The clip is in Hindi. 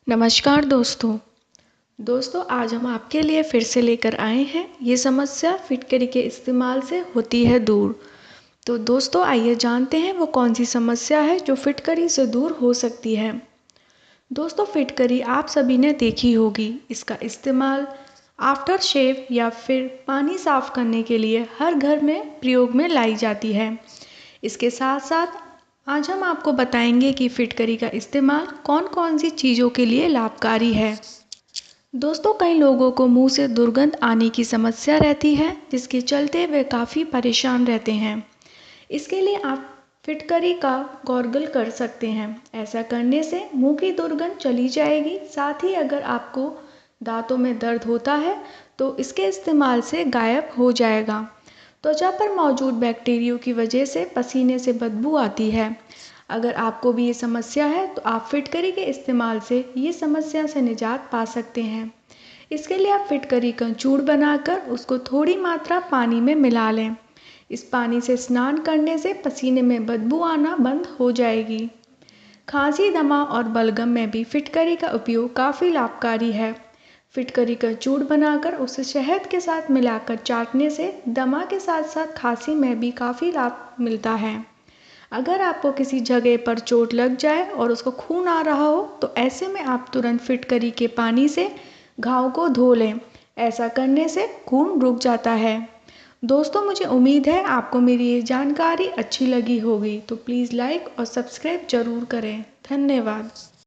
नमस्कार दोस्तों आज हम आपके लिए फिर से लेकर आए हैं ये समस्या फिटकरी के इस्तेमाल से होती है दूर। तो दोस्तों आइए जानते हैं वो कौन सी समस्या है जो फिटकरी से दूर हो सकती है। दोस्तों फिटकरी आप सभी ने देखी होगी। इसका इस्तेमाल आफ्टर शेव या फिर पानी साफ करने के लिए हर घर में प्रयोग में लाई जाती है। इसके साथ साथ आज हम आपको बताएंगे कि फिटकरी का इस्तेमाल कौन कौन सी चीज़ों के लिए लाभकारी है। दोस्तों कई लोगों को मुंह से दुर्गंध आने की समस्या रहती है, जिसके चलते वे काफ़ी परेशान रहते हैं। इसके लिए आप फिटकरी का गॉर्गल कर सकते हैं। ऐसा करने से मुंह की दुर्गंध चली जाएगी। साथ ही अगर आपको दांतों में दर्द होता है तो इसके इस्तेमाल से गायब हो जाएगा। त्वचा पर मौजूद बैक्टीरिया की वजह से पसीने से बदबू आती है। अगर आपको भी ये समस्या है तो आप फिटकरी के इस्तेमाल से ये समस्या से निजात पा सकते हैं। इसके लिए आप फिटकरी का चूर्ण बनाकर उसको थोड़ी मात्रा पानी में मिला लें। इस पानी से स्नान करने से पसीने में बदबू आना बंद हो जाएगी। खांसी, दमा और बलगम में भी फिटकरी का उपयोग काफ़ी लाभकारी है। फिटकरी का चूर्ण बनाकर उसे शहद के साथ मिलाकर चाटने से दमा के साथ साथ खांसी में भी काफ़ी लाभ मिलता है। अगर आपको किसी जगह पर चोट लग जाए और उसको खून आ रहा हो तो ऐसे में आप तुरंत फिटकरी के पानी से घाव को धो लें। ऐसा करने से खून रुक जाता है। दोस्तों मुझे उम्मीद है आपको मेरी ये जानकारी अच्छी लगी होगी, तो प्लीज़ लाइक और सब्सक्राइब ज़रूर करें। धन्यवाद।